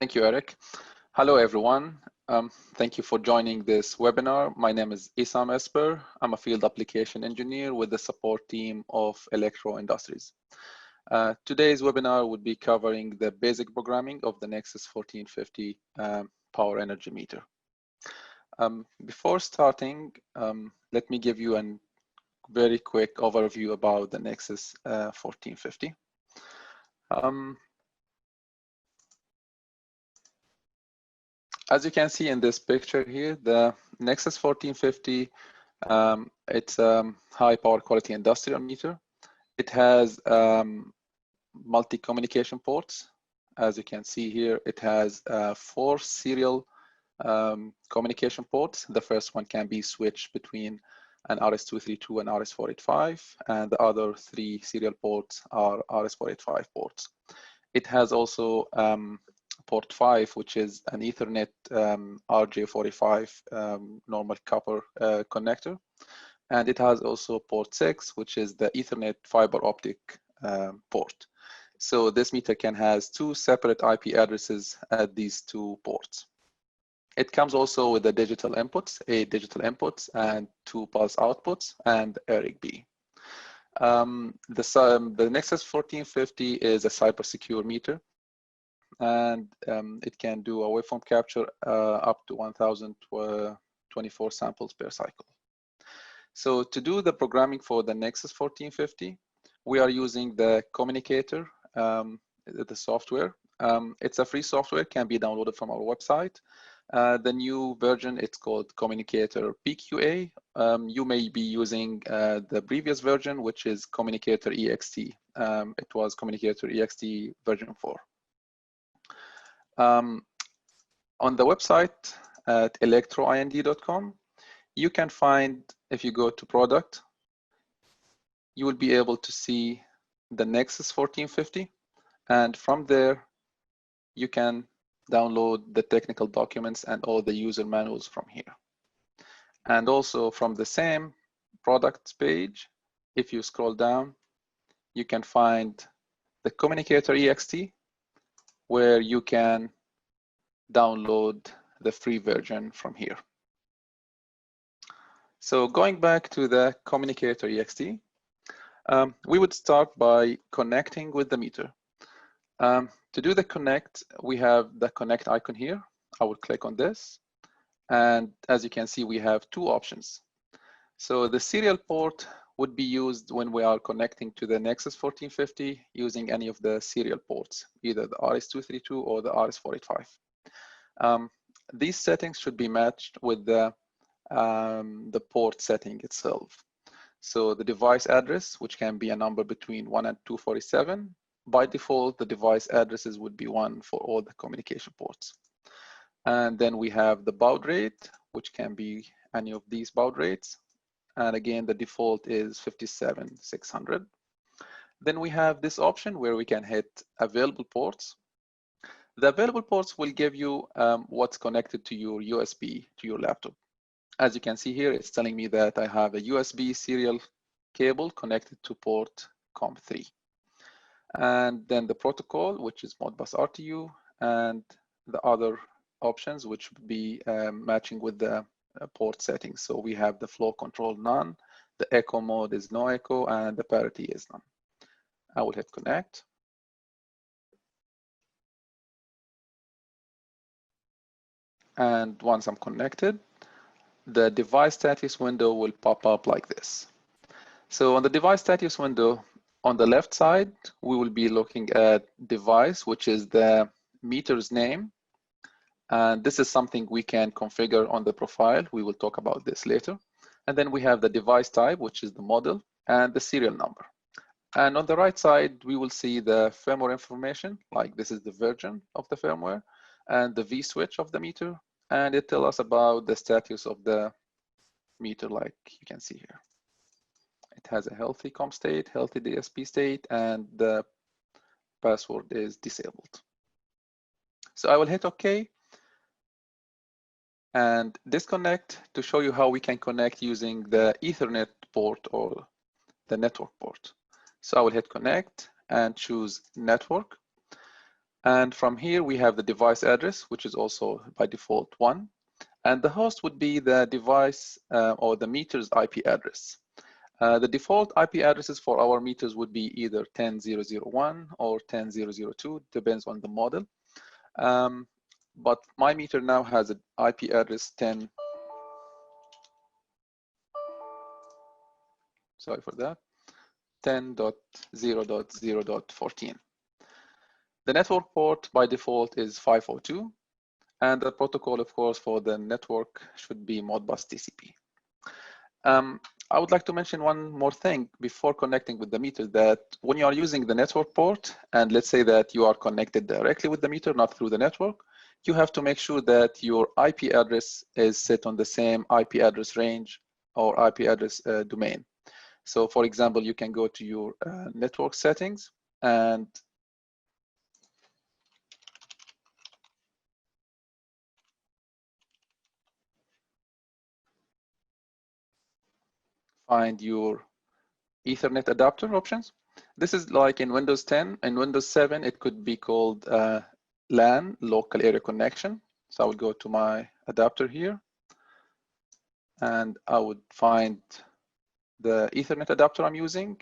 Thank you, Eric. Hello, everyone. Thank you for joining this webinar. My name is Isam Esper. I'm a field application engineer with the support team of Electro Industries. Today's webinar would be covering the basic programming of the Nexus 1450 power energy meter. Before starting, let me give you a very quick overview about the Nexus 1450. As you can see in this picture here, the Nexus 1450, it's a high power quality industrial meter. It has multi-communication ports. As you can see here, it has 4 serial communication ports. The first one can be switched between an RS-232 and RS-485, and the other 3 serial ports are RS-485 ports. It has also port 5, which is an Ethernet RJ45 normal copper connector. And it has also port 6, which is the Ethernet fiber optic port. So this meter can has 2 separate IP addresses at these 2 ports. It comes also with the digital inputs, 8 digital inputs and 2 pulse outputs and ARIG-B. The Nexus 1450 is a cyber-secure meter, and it can do a waveform capture up to 1024 samples per cycle. So to do the programming for the Nexus 1450, we are using the communicator, the software. It's a free software, can be downloaded from our website. The new version, it's called Communicator PQA. You may be using the previous version, which is Communicator EXT. It was Communicator EXT version 4. On the website at electroind.com, you can find, if you go to product, you will be able to see the Nexus 1450. And from there, you can download the technical documents and all the user manuals from here. And also from the same products page, if you scroll down, you can find the Communicator EXT, where you can download the free version from here. So going back to the Communicator EXT, we would start by connecting with the meter. To do the connect, we have the connect icon here. I will click on this. And as you can see, we have 2 options. So the serial port would be used when we are connecting to the Nexus 1450 using any of the serial ports, either the RS-232 or the RS-485. These settings should be matched with the port setting itself. So the device address, which can be a number between 1 and 247, by default, the device addresses would be 1 for all the communication ports. And then we have the baud rate, which can be any of these baud rates. And again, the default is 57600. Then we have this option where we can hit available ports. The available ports will give you what's connected to your USB, to your laptop. As you can see here, it's telling me that I have a USB serial cable connected to port COM3. And then the protocol, which is Modbus RTU, and the other options, which would be matching with the port settings. So we have the flow control none, the echo mode is no echo, and the parity is none. I will hit connect. And once I'm connected, the device status window will pop up like this. So on the device status window, on the left side, we will be looking at device, which is the meter's name. And this is something we can configure on the profile. We will talk about this later. And then we have the device type, which is the model, and the serial number. And on the right side, we will see the firmware information, like this is the version of the firmware, and the V switch of the meter. And it tells us about the status of the meter, like you can see here. It has a healthy COM state, healthy DSP state, and the password is disabled. So I will hit OK and disconnect to show you how we can connect using the Ethernet port or the network port. So I will hit connect and choose network. And from here, we have the device address, which is also by default 1. And the host would be the device or the meter's IP address. The default IP addresses for our meters would be either 10.0.0.1 or 10.0.0.2, depends on the model. But my meter now has an IP address 10. Sorry for that. 10.0.0.14. The network port by default is 502, and the protocol, of course, for the network should be Modbus TCP. I would like to mention one more thing before connecting with the meter, that when you are using the network port, and let's say that you are connected directly with the meter, not through the network, you have to make sure that your IP address is set on the same IP address range or IP address domain. So for example, you can go to your network settings and find your Ethernet adapter options. This is like in Windows 10. In Windows 7, it could be called LAN, local area connection. So I would go to my adapter here, and I would find the Ethernet adapter I'm using,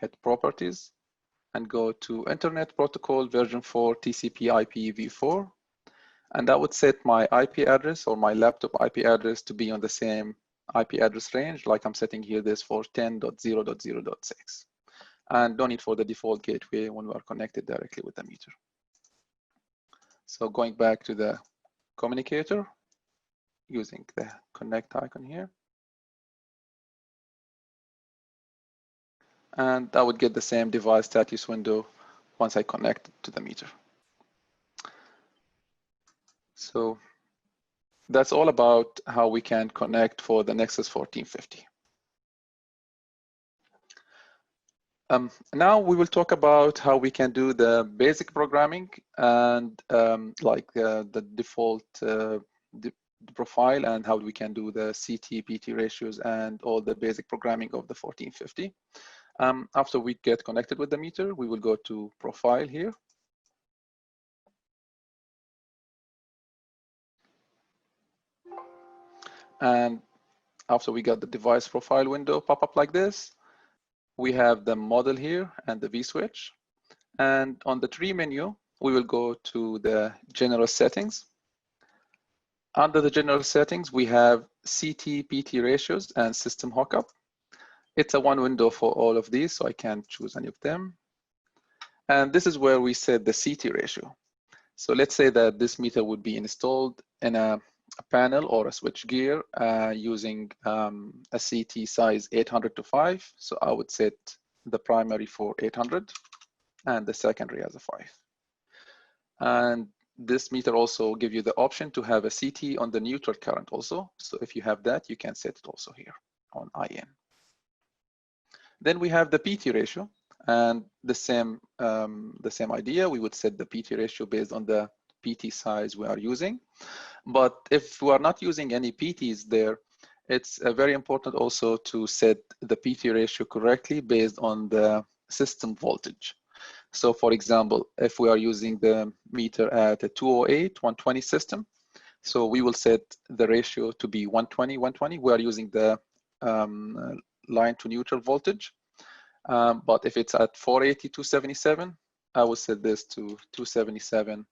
hit properties, and go to Internet Protocol version 4 TCP IP v4. And that would set my IP address or my laptop IP address to be on the same IP address range, like I'm setting here this for 10.0.0.6. And no need for the default gateway when we are connected directly with the meter. So going back to the communicator, using the connect icon here. And I would get the same device status window once I connect to the meter. So that's all about how we can connect for the Nexus 1450. Now we will talk about how we can do the basic programming and like the default profile, and how we can do the CT-PT ratios and all the basic programming of the 1450. After we get connected with the meter, we will go to profile here. And after we got the device profile window pop up like this, we have the model here and the V-switch. And on the tree menu, we will go to the general settings. Under the general settings, we have CT-PT ratios and system hookup. It's a one window for all of these, so I can't choose any of them. And this is where we set the CT ratio. So let's say that this meter would be installed in a panel or a switch gear using a CT size 800:5. So I would set the primary for 800 and the secondary as a 5. And this meter also gives you the option to have a CT on the neutral current also. So if you have that, you can set it also here on IN. Then we have the PT ratio, and the same idea. We would set the PT ratio based on the PT size we are using. But if we are not using any PTs there, it's very important also to set the PT ratio correctly based on the system voltage. So for example, if we are using the meter at a 208, 120 system, so we will set the ratio to be 120, 120. We are using the line to neutral voltage. But if it's at 480, 277, I will set this to 277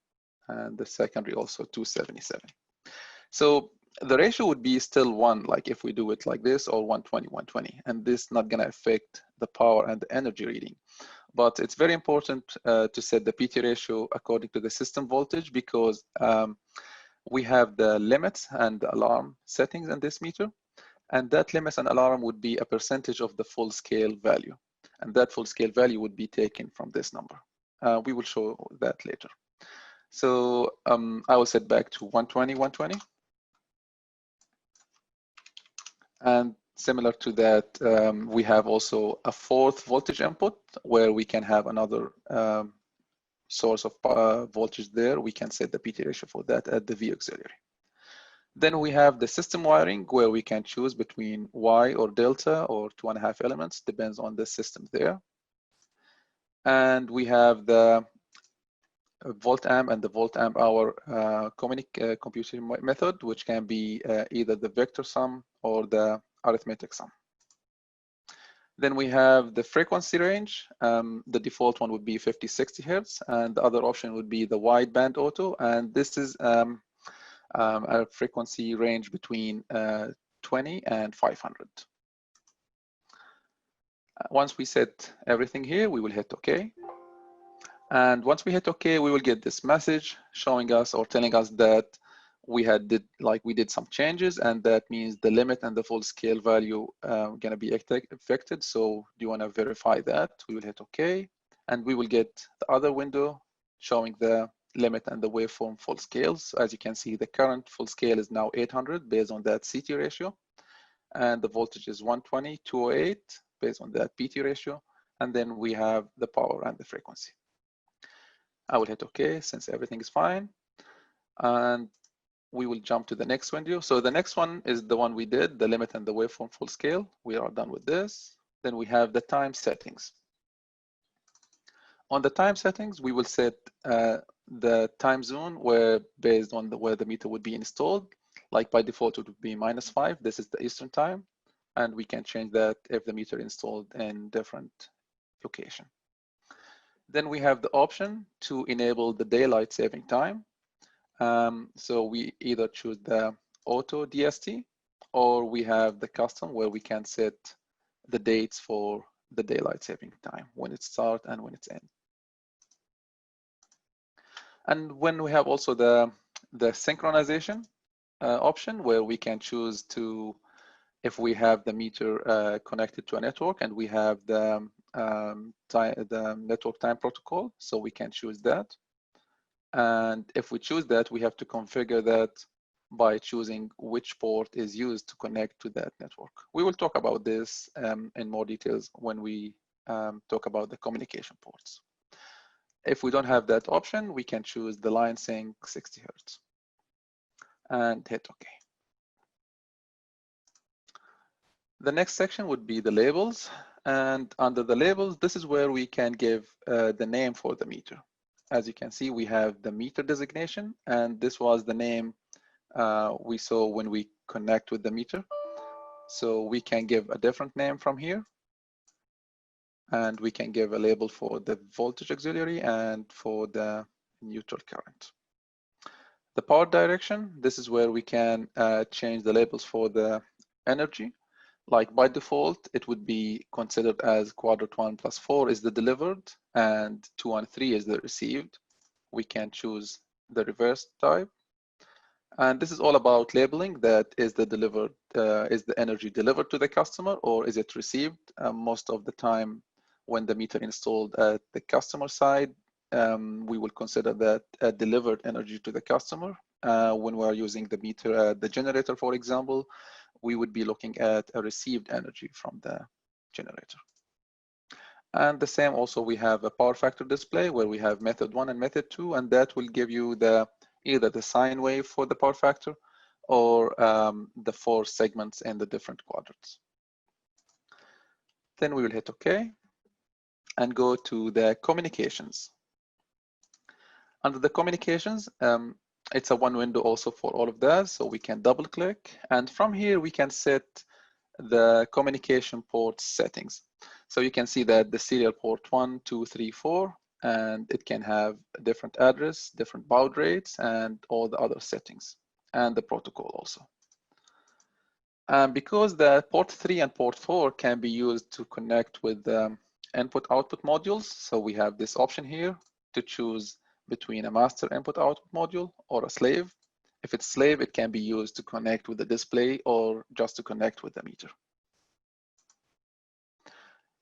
and the secondary also 277. So the ratio would be still 1, like if we do it like this, or 120, 120, and this is not gonna affect the power and the energy reading. But it's very important to set the PT ratio according to the system voltage, because we have the limits and the alarm settings in this meter, and that limits and alarm would be a percentage of the full scale value, and that full scale value would be taken from this number. We will show that later. So I will set back to 120, 120. And similar to that, we have also a fourth voltage input where we can have another source of voltage there. We can set the PT ratio for that at the V auxiliary. Then we have the system wiring where we can choose between Y or delta or 2.5 elements, depends on the system there. And we have the volt amp and the volt amp hour computing method, which can be either the vector sum or the arithmetic sum. Then we have the frequency range. The default one would be 50-60 Hertz, and the other option would be the wideband auto. And this is a frequency range between 20 and 500. Once we set everything here, we will hit OK. And once we hit OK, we will get this message showing us or telling us that we did some changes, and that means the limit and the full scale value gonna be affected. So do you want to verify that? We will hit OK, and we will get the other window showing the limit and the waveform full scales. So as you can see, the current full scale is now 800 based on that CT ratio, and the voltage is 120, 208 based on that PT ratio, and then we have the power and the frequency. I will hit OK since everything is fine, and we will jump to the next window. So the next one is the one we did, the limit and the waveform full scale. We are done with this. Then we have the time settings. On the time settings, we will set the time zone where based on where the meter would be installed. Like by default, it would be -5. This is the Eastern time. And we can change that if the meter installed in different location. Then we have the option to enable the daylight saving time. So we either choose the auto DST, or we have the custom where we can set the dates for the daylight saving time, when it starts and when it's end. And when we have also the synchronization option, where we can choose to, if we have the meter connected to a network and we have the network time protocol, so we can choose that. And if we choose that, we have to configure that by choosing which port is used to connect to that network. We will talk about this in more details when we talk about the communication ports. If we don't have that option, we can choose the line sync 60 Hertz and hit OK. The next section would be the labels. And under the labels, this is where we can give the name for the meter. As you can see, we have the meter designation, and this was the name we saw when we connect with the meter. So we can give a different name from here, and we can give a label for the voltage auxiliary and for the neutral current. The power direction, this is where we can change the labels for the energy. Like by default, it would be considered as quadrant 1 plus 4 is the delivered, and 2 and 3 is the received. We can choose the reverse type. And this is all about labeling, that is the energy delivered to the customer, or is it received? Most of the time when the meter installed at the customer side, we will consider that delivered energy to the customer. When we are using the meter, the generator, for example, we would be looking at a received energy from the generator. And the same also, we have a power factor display where we have method 1 and method 2, and that will give you either the sine wave for the power factor or the 4 segments in the different quadrants. Then we will hit OK and go to the communications. Under the communications, it's a one window also for all of that, so we can double click, and from here we can set the communication port settings. So you can see that the serial port 1, 2, 3, 4, and it can have a different address, different baud rates, and all the other settings, and the protocol also. Because the port 3 and port 4 can be used to connect with the input-output modules, so we have this option here to choose between a master input-output module or a slave. If it's slave, it can be used to connect with the display or just to connect with the meter.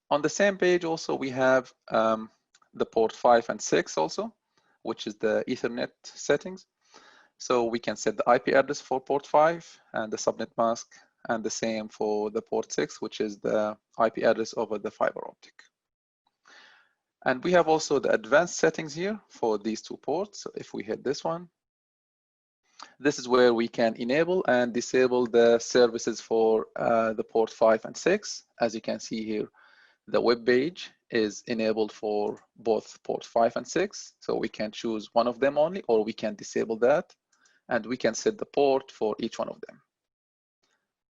On the same page also, we have the port 5 and 6 also, which is the Ethernet settings. So we can set the IP address for port 5 and the subnet mask, and the same for the port 6, which is the IP address over the fiber optic. And we have also the advanced settings here for these 2 ports. So if we hit this one, this is where we can enable and disable the services for the port 5 and 6. As you can see here, the web page is enabled for both port 5 and 6. So we can choose one of them only, or we can disable that. And we can set the port for each one of them.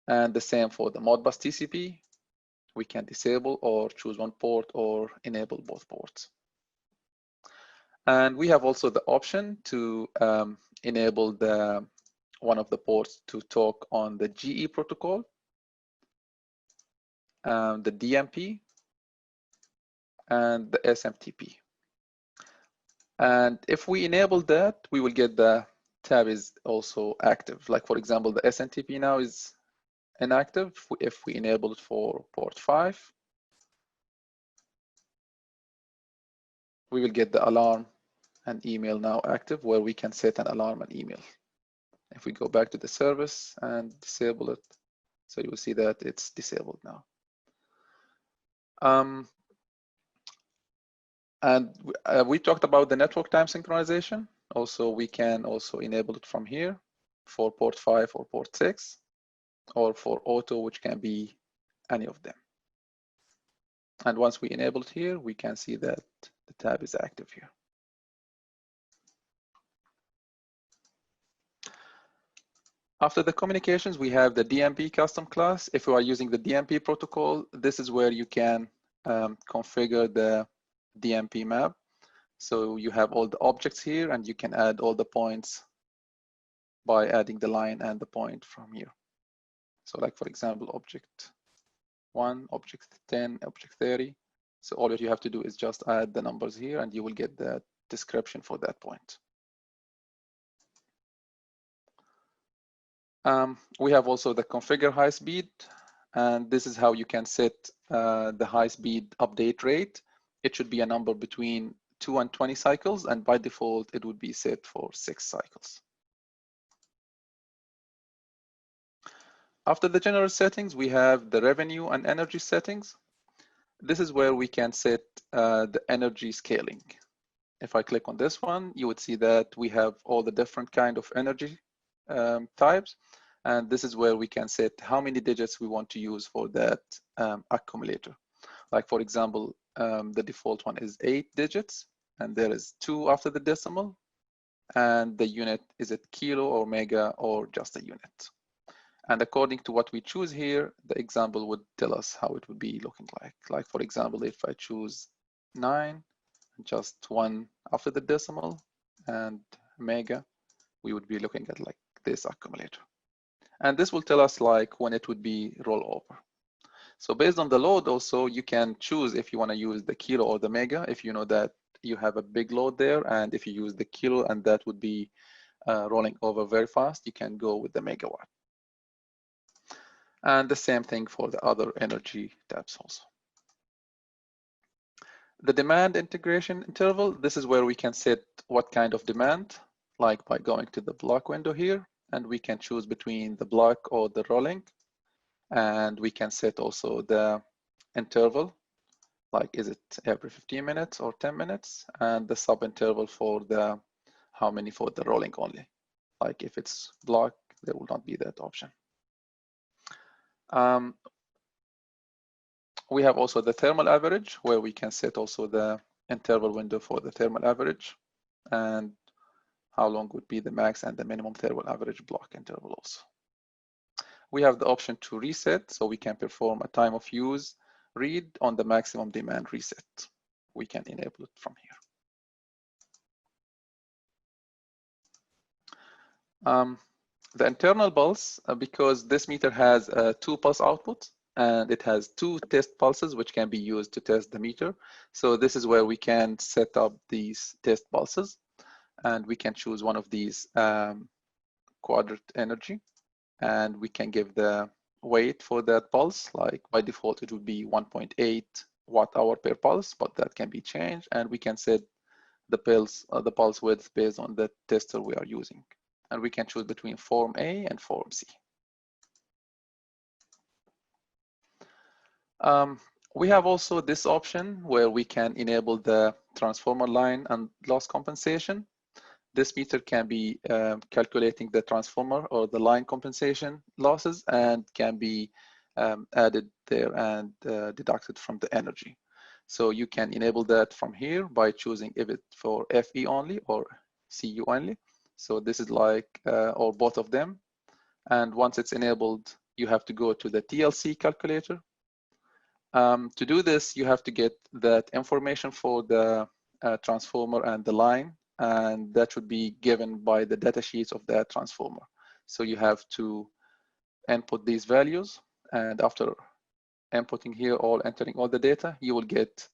And the same for the Modbus TCP. We can disable or choose one port or enable both ports. And we have also the option to enable one of the ports to talk on the GE protocol, the DMP, and the SMTP. And if we enable that, we will get the tab is also active. Like for example, the SMTP now is inactive. If we enable it for port 5, we will get the alarm and email now active, where we can set an alarm and email. If we go back to the service and disable it, so you will see that it's disabled now. And we talked about the network time synchronization. Also, we can also enable it from here for port 5 or port 6, or for auto, which can be any of them. And once we enable it here, we can see that the tab is active here. After the communications, we have the DMP custom class. If you are using the DMP protocol, this is where you can configure the DMP map. So you have all the objects here, and you can add all the points by adding the line and the point from here. So like, for example, object 1, object 10, object 30. So all that you have to do is just add the numbers here, and you will get the description for that point. We have also the configure high speed, and this is how you can set the high speed update rate. It should be a number between 2 and 20 cycles, and by default, it would be set for 6 cycles. After the general settings, we have the revenue and energy settings. This is where we can set the energy scaling. If I click on this one, you would see that we have all the different kind of energy types. And this is where we can set how many digits we want to use for that accumulator. Like for example, the default one is 8 digits, and there is 2 after the decimal. And the unit, is it kilo or mega or just a unit? And according to what we choose here, the example would tell us how it would be looking like. Like for example, if I choose 9, just 1 after the decimal and mega, we would be looking at like this accumulator. And this will tell us like when it would be rollover. So based on the load also, you can choose if you want to use the kilo or the mega, if you know that you have a big load there. And if you use the kilo and that would be rolling over very fast, you can go with the megawatt. And the same thing for the other energy tabs also. The demand integration interval, this is where we can set what kind of demand, like by going to the block window here, and we can choose between the block or the rolling. And we can set also the interval, like is it every 15 minutes or 10 minutes, and the sub interval for the how many for the rolling only. Like if it's block, there will not be that option. We have also the thermal average, where we can set also the interval window for the thermal average, and how long would be the max and the minimum thermal average block interval also. We have the option to reset, so we can perform a time of use read on the maximum demand reset. We can enable it from here. The internal pulse, because this meter has 2 pulse outputs, and it has 2 test pulses which can be used to test the meter. So this is where we can set up these test pulses, and we can choose one of these quadrant energy, and we can give the weight for that pulse. Like by default, it would be 1.8 watt-hour per pulse, but that can be changed, and we can set the pulse width based on the tester we are using. And we can choose between form A and form C. We have also this option where we can enable the transformer line and loss compensation. This meter can be calculating the transformer or the line compensation losses, and can be added there and deducted from the energy. So you can enable that from here by choosing if it's for FE only or CU only. So this is like, or both of them. And once it's enabled, you have to go to the TLC calculator. To do this, you have to get that information for the transformer and the line, and that should be given by the data sheets of that transformer. So you have to input these values, and after inputting here or entering all the data, you will get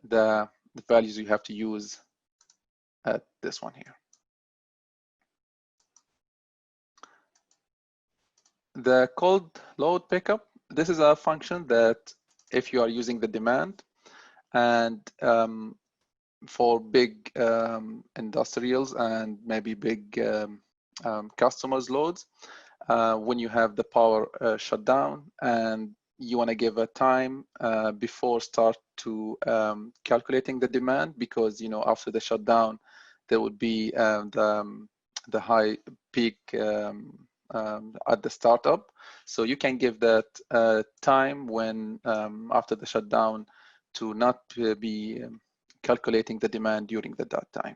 the values you have to use at this one here. The cold load pickup, this is a function that if you are using the demand and for big industrials and maybe big customers loads, when you have the power shut down and you want to give a time before start to calculating the demand, because after the shutdown there would be the high peak at the startup. So you can give that time when after the shutdown to not be calculating the demand during that time.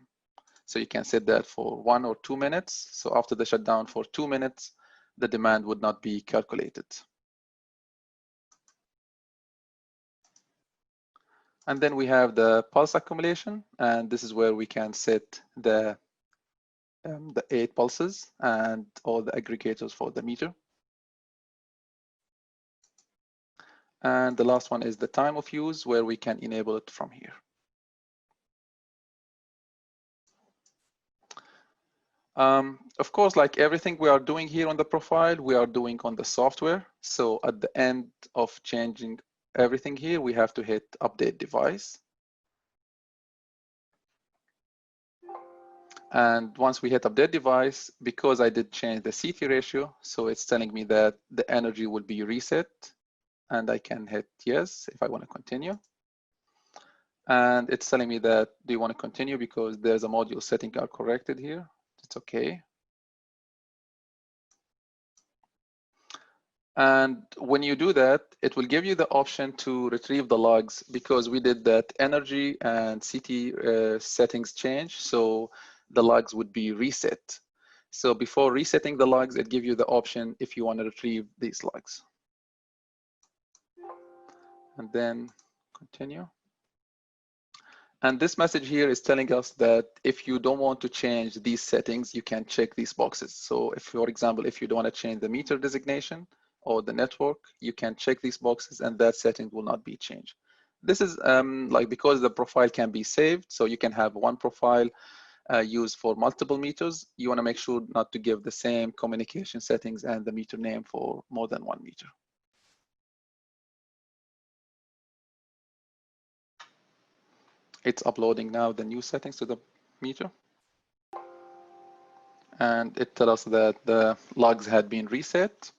So you can set that for 1 or 2 minutes. So after the shutdown for 2 minutes, the demand would not be calculated. And then we have the pulse accumulation, and this is where we can set the 8 pulses and all the aggregators for the meter. And the last one is the time of use, where we can enable it from here. Of course, like everything we are doing here on the profile, we are doing on the software. So at the end of changing everything here, we have to hit update device. And once we hit update device, because I did change the CT ratio, so it's telling me that the energy will be reset, and I can hit yes if I want to continue. And it's telling me that do you want to continue because there's a module setting are corrected here. It's okay. And when you do that, it will give you the option to retrieve the logs, because we did that energy and CT settings change. So the logs would be reset. So before resetting the logs, it gives you the option if you want to retrieve these logs. And then continue. And this message here is telling us that if you don't want to change these settings, you can check these boxes. So if, for example, if you don't want to change the meter designation or the network, you can check these boxes and that setting will not be changed. This is like because the profile can be saved, so you can have one profile used for multiple meters. You want to make sure not to give the same communication settings and the meter name for more than one meter. It's uploading now the new settings to the meter. And it tells us that the logs had been reset.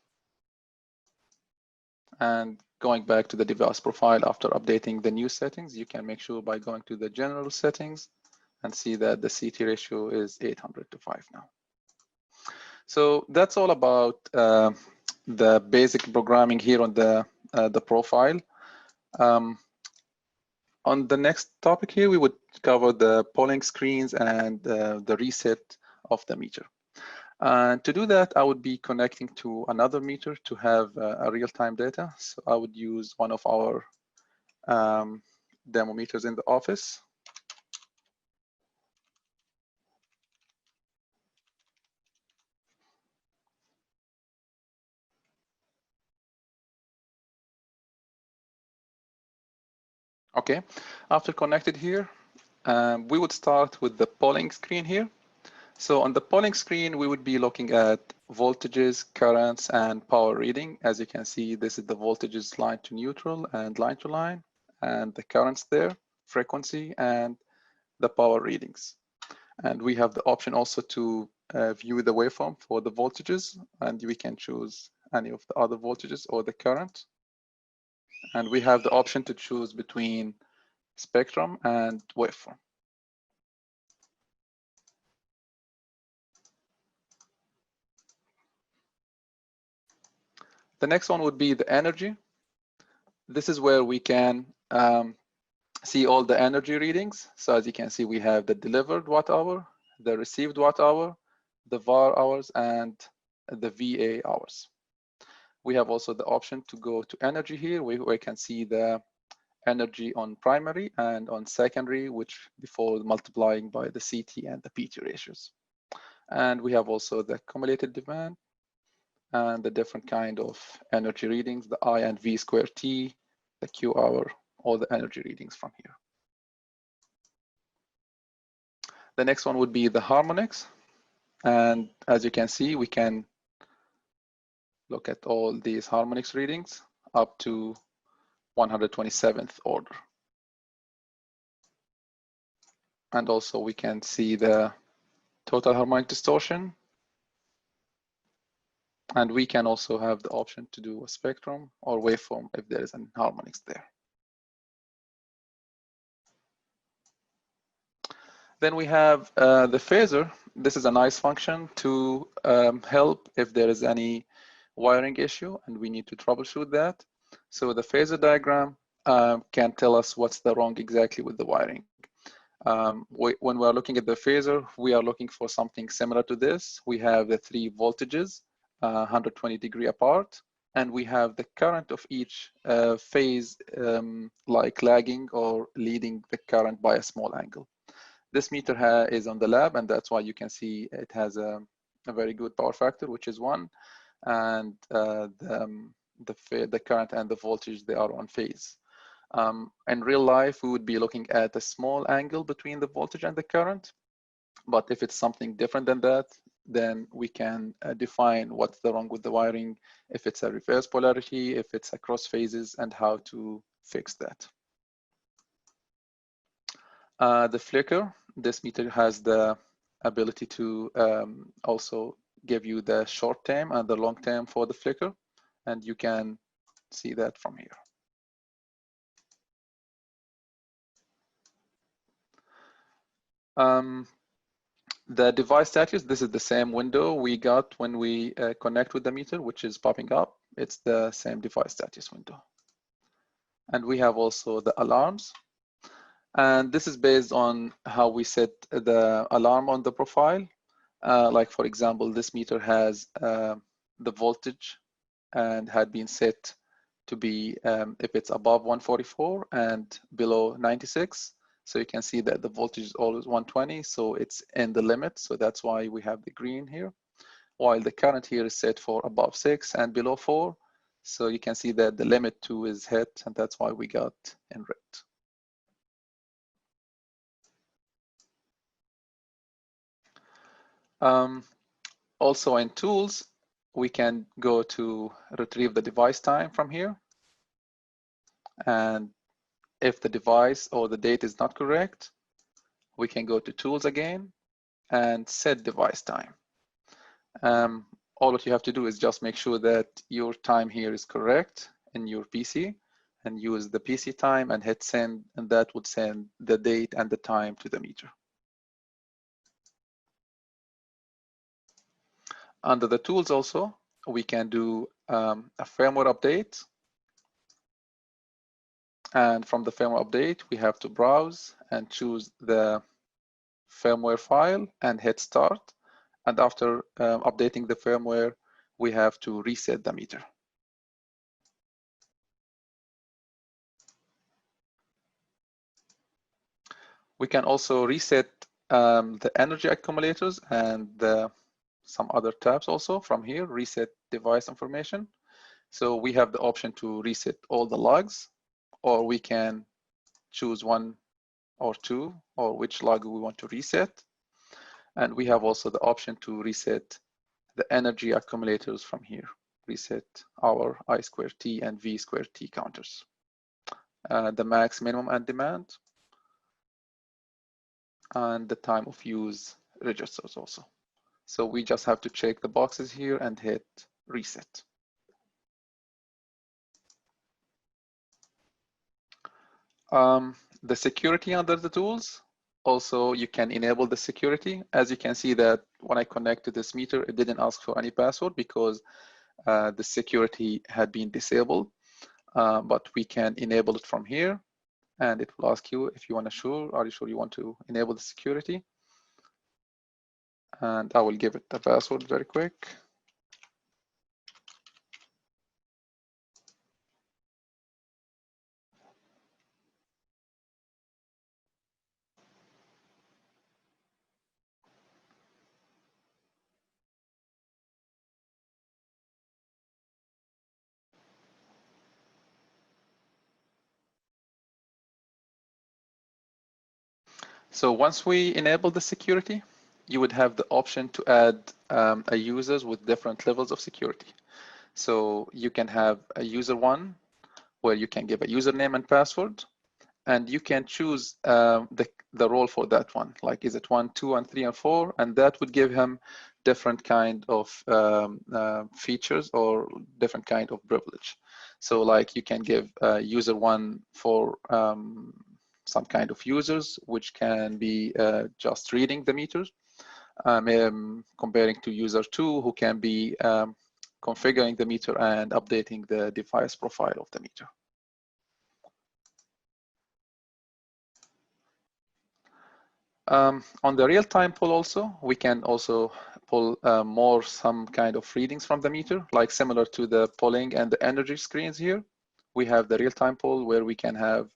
And going back to the device profile after updating the new settings, you can make sure by going to the general settings and see that the CT ratio is 800:5 now. So that's all about the basic programming here on the profile. On the next topic here, we would cover the polling screens and the reset of the meter. And to do that, I would be connecting to another meter to have a real-time data. So I would use one of our demo meters in the office. Okay, after connected here, we would start with the polling screen here. So on the polling screen, we would be looking at voltages, currents, and power reading. As you can see, this is the voltages line to neutral and line to line, and the currents there, frequency, and the power readings. And we have the option also to view the waveform for the voltages, and we can choose any of the other voltages or the current. And we have the option to choose between spectrum and waveform. The next one would be the energy. This is where we can see all the energy readings. So as you can see, we have the delivered watt hour, the received watt hour, the VAR hours, and the VA hours. We have also the option to go to energy here, where we can see the energy on primary and on secondary, which before multiplying by the CT and the PT ratios. And we have also the accumulated demand and the different kind of energy readings, the I and V square T, the Q hour, all the energy readings from here. The next one would be the harmonics. And as you can see, we can look at all these harmonics readings up to 127th order. And also we can see the total harmonic distortion. And we can also have the option to do a spectrum or waveform if there is an harmonics there. Then we have the phasor. This is a nice function to help if there is any wiring issue and we need to troubleshoot that. So the phasor diagram can tell us what's the wrong exactly with the wiring. When we're looking at the phasor, we are looking for something similar to this. We have the three voltages, 120 degree apart, and we have the current of each phase like lagging or leading the current by a small angle. This meter is on the lab, and that's why you can see it has a very good power factor, which is 1, and the current and the voltage, they are on phase. In real life, we would be looking at a small angle between the voltage and the current, but if it's something different than that, then we can define what's the wrong with the wiring, if it's a reverse polarity, if it's across phases, and how to fix that. The flicker, this meter has the ability to also give you the short term and the long term for the flicker, and you can see that from here. The device status, this is the same window we got when we connect with the meter, which is popping up. It's the same device status window. And we have also the alarms. And this is based on how we set the alarm on the profile. Like for example, this meter has the voltage and had been set to be if it's above 144 and below 96. So you can see that the voltage is always 120, so it's in the limit. So that's why we have the green here, while the current here is set for above 6 and below 4. So you can see that the limit 2 is hit, and that's why we got in red. Also in tools, we can go to retrieve the device time from here. And if the device or the date is not correct, we can go to tools again and set device time. All that you have to do is just make sure that your time here is correct in your PC and use the PC time and hit send, and that would send the date and the time to the meter. Under the tools also, we can do a firmware update. And from the firmware update, we have to browse and choose the firmware file and hit start. And after updating the firmware, we have to reset the meter. We can also reset the energy accumulators and some other tabs also from here, reset device information. So we have the option to reset all the logs, or we can choose 1 or 2, or which log we want to reset. And we have also the option to reset the energy accumulators from here, reset our I square T and V square T counters. The max, minimum, and demand, and the time of use registers also. So we just have to check the boxes here and hit reset. The security under the tools, also you can enable the security. As you can see that when I connect to this meter, it didn't ask for any password because the security had been disabled, but we can enable it from here. and it will ask you if you want to sure, are you sure you want to enable the security? And I will give it the password very quick. So once we enable the security, you would have the option to add a users with different levels of security. So you can have a user 1 where you can give a username and password, and you can choose the role for that one. Like, is it 1, 2, and 3, and 4? And that would give him different kind of features or different kind of privilege. So like you can give user 1 for some kind of users, which can be just reading the meters, comparing to user 2, who can be configuring the meter and updating the device profile of the meter. On the real-time pull also, we can also pull some kind of readings from the meter, like similar to the polling and the energy screens here. We have the real-time pull where we can have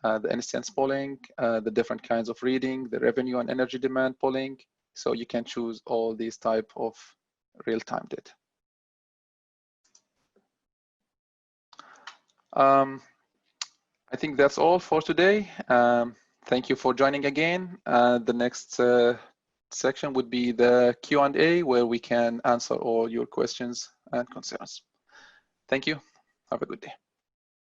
the instance polling, the different kinds of reading, the revenue and energy demand polling. So you can choose all these type of real-time data. I think that's all for today. Thank you for joining again. The next section would be the Q&A, where we can answer all your questions and concerns. Thank you. Have a good day.